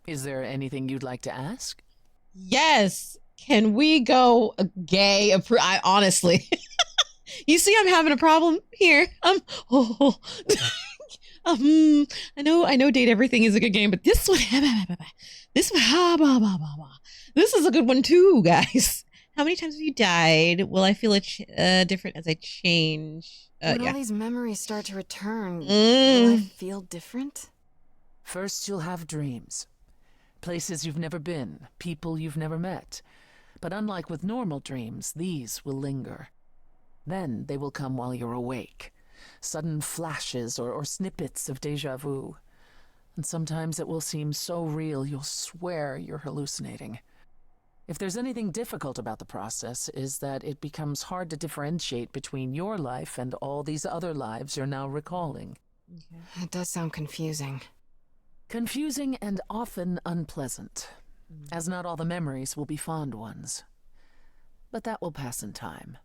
Is there anything you'd like to ask? Yes. Can we go gay? I honestly, you see, I'm having a problem here. Oh, I know, date everything is a good game, but this one, this one, this is a good one too, guys. How many times have you died? Will I feel different as I change? When Yeah. all these memories start to return, will I feel different? First, you'll have dreams. Places you've never been, people you've never met. But unlike with normal dreams, these will linger. Then they will come while you're awake. Sudden flashes or snippets of déjà vu. And sometimes it will seem so real you'll swear you're hallucinating. If there's anything difficult about the process, is that it becomes hard to differentiate between your life and all these other lives you're now recalling. It does sound confusing. Confusing and often unpleasant, as not all the memories will be fond ones. But that will pass in time.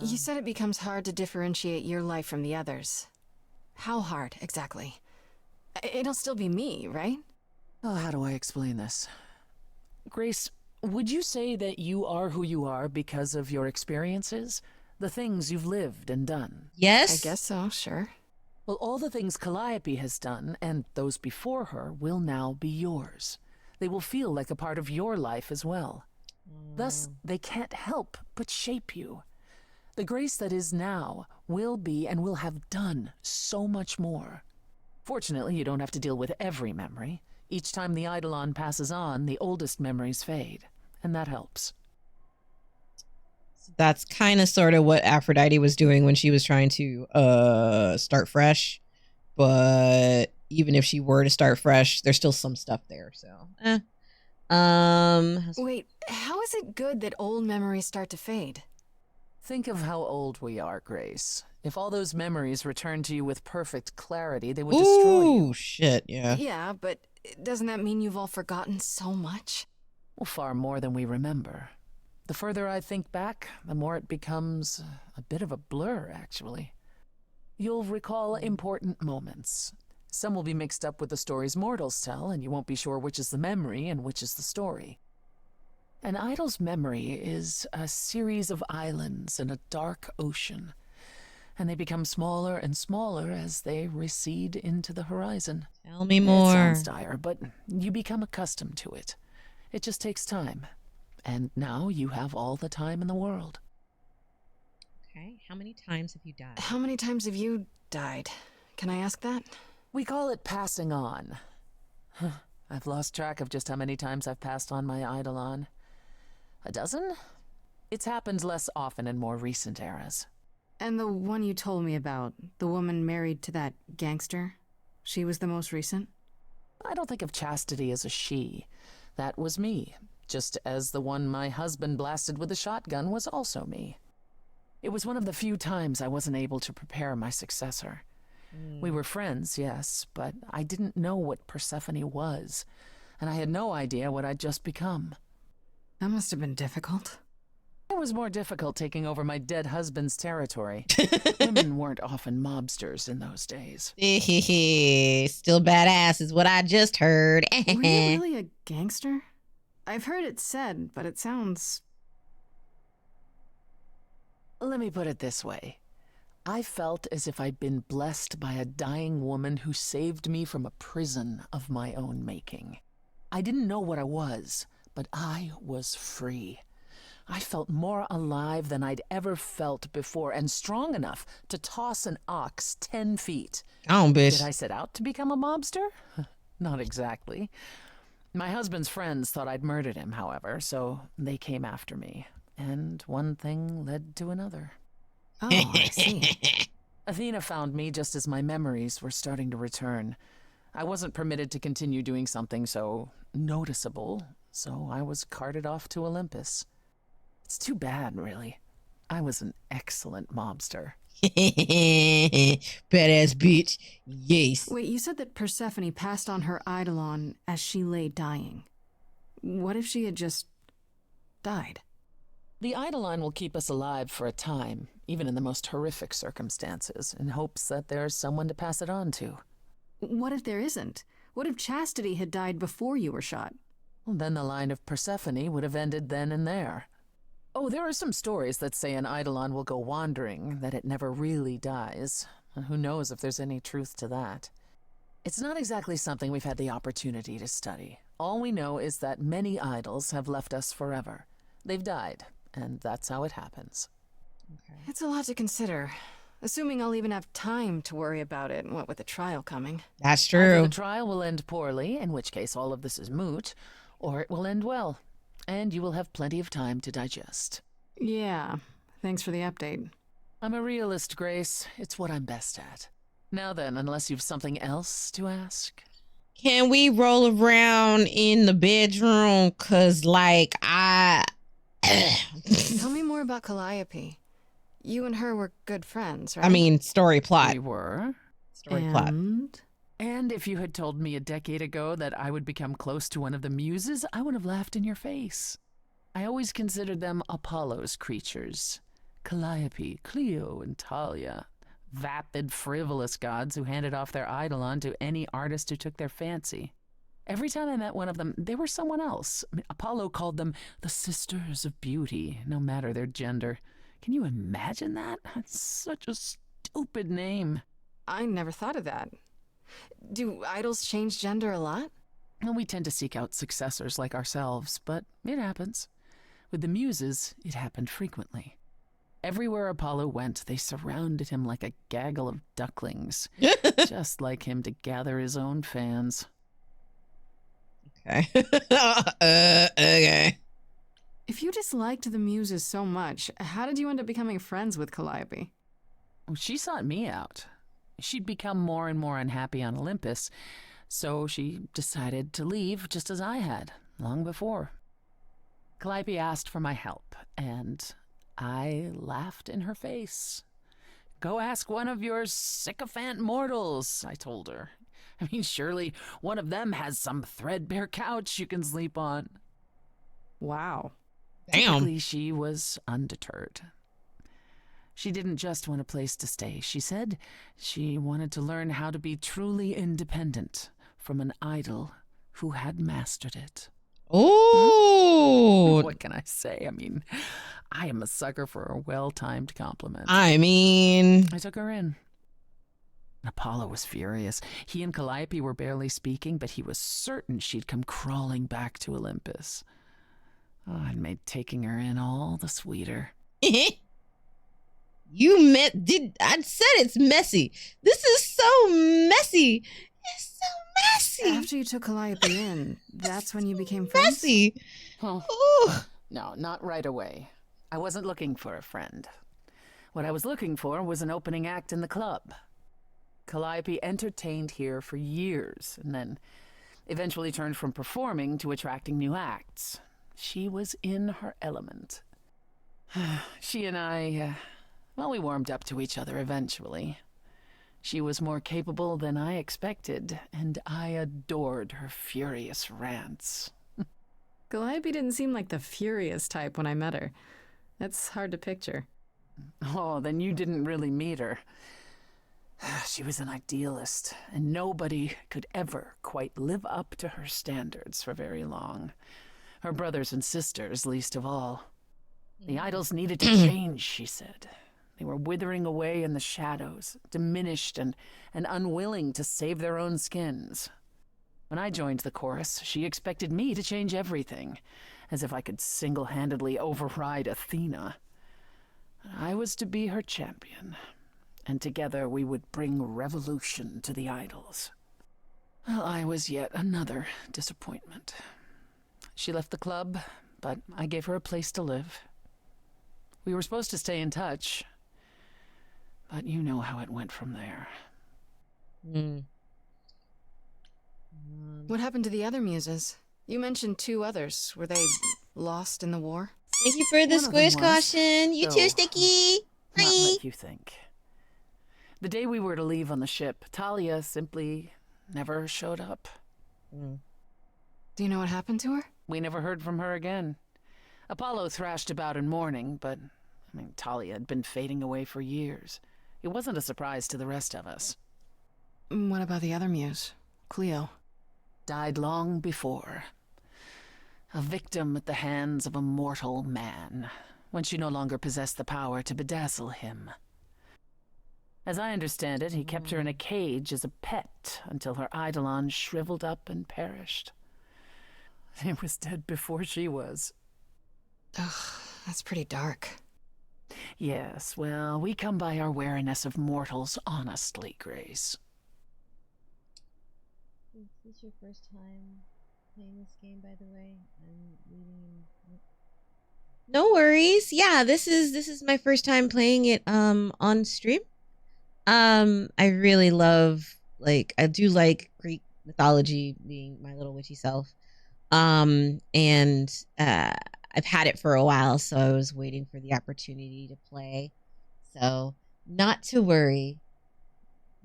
You said it becomes hard to differentiate your life from the others. How hard, exactly? It'll still be me, right? Oh, how do I explain this? Grace, would you say that you are who you are because of your experiences? The things you've lived and done? Yes? I guess so, sure. Well, all the things Calliope has done, and those before her, will now be yours. They will feel like a part of your life as well. Thus, they can't help but shape you. The Grace that is now will be and will have done so much more. Fortunately, you don't have to deal with every memory. Each time the Eidolon passes on, the oldest memories fade, and that helps. That's kind of sort of what Aphrodite was doing when she was trying to start fresh. But even if she were to start fresh, there's still some stuff there. So, Wait, how is it good that old memories start to fade? Think of how old we are, Grace. If all those memories returned to you with perfect clarity, they would destroy you. Ooh, shit, yeah. Yeah, but doesn't that mean you've all forgotten so much? Well, far more than we remember. The further I think back, the more it becomes a bit of a blur, actually. You'll recall important moments. Some will be mixed up with the stories mortals tell, and you won't be sure which is the memory and which is the story. An idol's memory is a series of islands in a dark ocean, and they become smaller and smaller as they recede into the horizon. Tell me more. It sounds dire, but you become accustomed to it. It just takes time. And now you have all the time in the world. Okay, how many times have you died? How many times have you died? Can I ask that? We call it passing on. I've lost track of just how many times I've passed on my Eidolon. A dozen? It's happened less often in more recent eras. And the one you told me about, the woman married to that gangster, she was the most recent? I don't think of Chastity as a she. That was me, just as the one my husband blasted with a shotgun was also me. It was one of the few times I wasn't able to prepare my successor. We were friends, yes, but I didn't know what Persephone was, and I had no idea what I'd just become. That must have been difficult. It was more difficult taking over my dead husband's territory. Women weren't often mobsters in those days. Still badass is what I just heard. Were you really a gangster? I've heard it said, but it sounds... Let me put it this way. I felt as if I'd been blessed by a dying woman who saved me from a prison of my own making. I didn't know what I was, but I was free. I felt more alive than I'd ever felt before, and strong enough to toss an ox 10 feet. Oh, bitch. Did I set out to become a mobster? Not exactly. My husband's friends thought I'd murdered him, however, so they came after me. And one thing led to another. Oh, I see. Athena found me just as my memories were starting to return. I wasn't permitted to continue doing something so noticeable, so I was carted off to Olympus. It's too bad, really. I was an excellent mobster. Badass bitch. Yes. Wait, you said that Persephone passed on her Eidolon as she lay dying. What if she had just died? The Eidolon will keep us alive for a time, even in the most horrific circumstances, in hopes that there's someone to pass it on to. What if there isn't? What if Chastity had died before you were shot? Well, then the line of Persephone would have ended then and there. Oh, there are some stories that say an Eidolon will go wandering, that it never really dies. And who knows if there's any truth to that. It's not exactly something we've had the opportunity to study. All we know is that many idols have left us forever. They've died, and that's how it happens. Okay. It's a lot to consider. Assuming I'll even have time to worry about it, what with the trial coming. That's Either true. the trial will end poorly, in which case all of this is moot, or it will end well, and you will have plenty of time to digest. Yeah, thanks for the update. I'm a realist, Grace. It's what I'm best at. Now then, unless you've something else to ask. Can we roll around in the bedroom? Cause Tell me more about Calliope. You and her were good friends, right? I mean, story plot. We were. Story plot. And if you had told me a decade ago that I would become close to one of the muses, I would have laughed in your face. I always considered them Apollo's creatures. Calliope, Clio, and Talia. Vapid, frivolous gods who handed off their eidolon to any artist who took their fancy. Every time I met one of them, they were someone else. Apollo called them the Sisters of Beauty, no matter their gender. Can you imagine that? That's such a stupid name. I never thought of that. Do idols change gender a lot? Well, we tend to seek out successors like ourselves, but it happens. With the muses, it happened frequently. Everywhere Apollo went, they surrounded him like a gaggle of ducklings, just like him to gather his own fans. Okay. Okay. If you disliked the muses so much, how did you end up becoming friends with Calliope? Well, she sought me out. She'd become more and more unhappy on Olympus, so she decided to leave just as I had, long before. Calliope asked for my help, and I laughed in her face. Go ask one of your sycophant mortals, I told her. I mean, surely one of them has some threadbare couch you can sleep on. Wow. Damn. Typically, she was undeterred. She didn't just want a place to stay. She said she wanted to learn how to be truly independent from an idol who had mastered it. Oh. What can I say? I mean, I am a sucker for a well-timed compliment. I mean, I took her in. Apollo was furious. He and Calliope were barely speaking, but he was certain she'd come crawling back to Olympus. Oh, it made taking her in all the sweeter. I said it's messy. This is so messy. It's so messy. After you took Calliope in, that's when you became friends? Messy. Well, Ooh. no, not right away. I wasn't looking for a friend. What I was looking for was an opening act in the club. Calliope entertained here for years, and then eventually turned from performing to attracting new acts. She was in her element. She and I, we warmed up to each other eventually. She was more capable than I expected, and I adored her furious rants. Calliope didn't seem like the furious type when I met her. That's hard to picture. Oh, then you didn't really meet her. She was an idealist, and nobody could ever quite live up to her standards for very long. Her brothers and sisters, least of all. The idols needed to change, she said. They were withering away in the shadows, diminished and unwilling to save their own skins. When I joined the chorus, she expected me to change everything, as if I could single-handedly override Athena. I was to be her champion, and together we would bring revolution to the idols. Well, I was yet another disappointment. She left the club, but I gave her a place to live. We were supposed to stay in touch, but you know how it went from there. What happened to the other muses? You mentioned 2 others. Were they lost in the war? Thank you for the One of them squish was, caution. You too, though Sticky. Not Hi. like you think. The day we were to leave on the ship, Talia simply never showed up. Do you know what happened to her? We never heard from her again. Apollo thrashed about in mourning, but, Talia had been fading away for years. It wasn't a surprise to the rest of us. What about the other muse, Cleo? Died long before. A victim at the hands of a mortal man, when she no longer possessed the power to bedazzle him. As I understand it, he kept her in a cage as a pet until her eidolon shriveled up and perished. He was dead before she was. Ugh, that's pretty dark. Yes, well, we come by our wariness of mortals honestly, Grace. Is this your first time playing this game, by the way? No worries. Yeah, this is my first time playing it on stream. I really love, I do like Greek mythology, being my little witchy self. And I've had it for a while, so I was waiting for the opportunity to play. So, not to worry.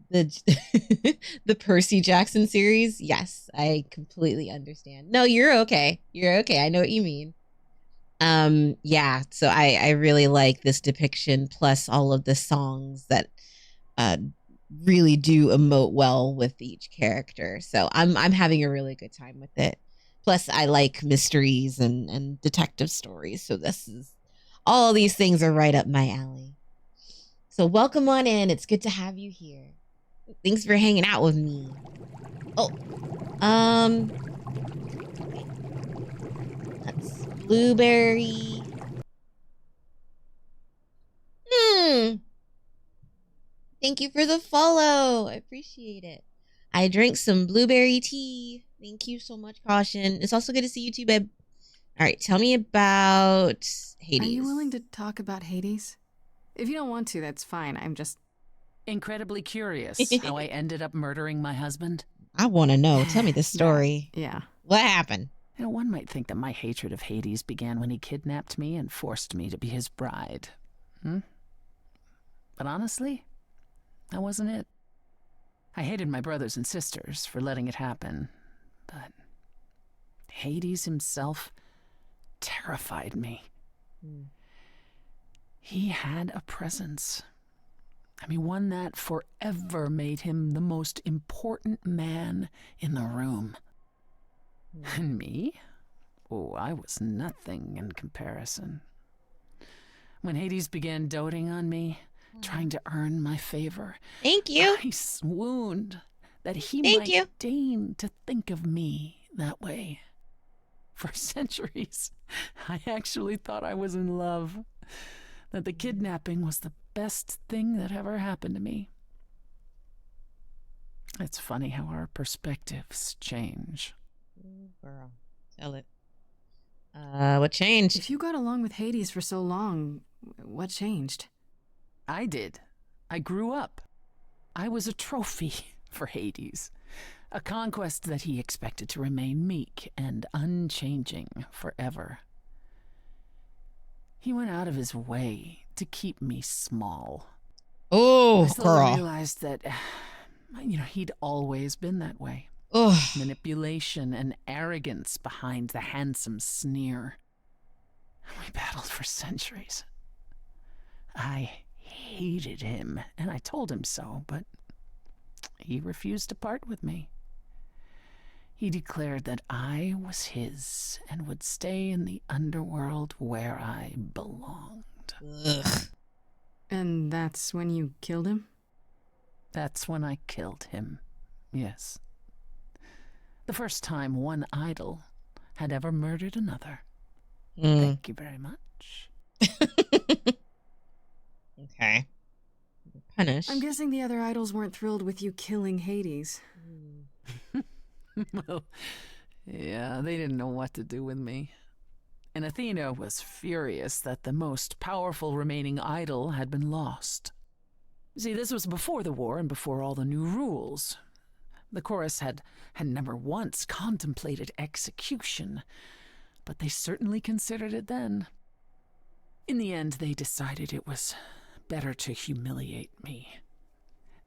The Percy Jackson series, yes, I completely understand. No, you're okay. You're okay. I know what you mean. Yeah, so I really like this depiction, plus all of the songs that really do emote well with each character. So I'm having a really good time with it. Plus, I like mysteries and detective stories. So all these things are right up my alley. So welcome on in. It's good to have you here. Thanks for hanging out with me. Oh, that's blueberry. Thank you for the follow. I appreciate it. I drank some blueberry tea. Thank you so much, Caution. It's also good to see you too, babe. All right, tell me about Hades. Are you willing to talk about Hades? If you don't want to, that's fine. I'm just Incredibly curious how I ended up murdering my husband. I want to know. Tell me the story. Yeah. What happened? One might think that my hatred of Hades began when he kidnapped me and forced me to be his bride. But honestly, that wasn't it. I hated my brothers and sisters for letting it happen, but Hades himself terrified me. He had a presence. One that forever made him the most important man in the room. And me? Oh, I was nothing in comparison. When Hades began doting on me, trying to earn my favor, Thank you. I swooned that he Thank might you. deign to think of me that way. For centuries, I actually thought I was in love, that the kidnapping was the best thing that ever happened to me. It's funny how our perspectives change. Girl, tell it. What changed? If you got along with Hades for so long, what changed? I did. I grew up. I was a trophy for Hades, a conquest that he expected to remain meek and unchanging forever. He went out of his way to keep me small. Oh, I slowly realized that, he'd always been that way. Manipulation and arrogance behind the handsome sneer. We battled for centuries. I hated him, and I told him so, but he refused to part with me. He declared that I was his and would stay in the underworld where I belonged. Ugh. And that's when you killed him? That's when I killed him, yes. The first time one idol had ever murdered another. Thank you very much. Okay. You're punished. I'm guessing the other idols weren't thrilled with you killing Hades. Well, yeah, they didn't know what to do with me. And Athena was furious that the most powerful remaining idol had been lost. See, this was before the war and before all the new rules. The chorus had never once contemplated execution, but they certainly considered it then. In the end, they decided it was better to humiliate me.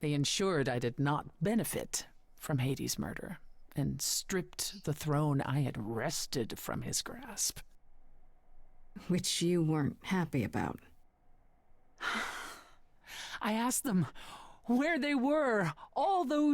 They ensured I did not benefit from Hades' murder, and stripped the throne I had wrested from his grasp. which you weren't happy about. I asked them where they were all those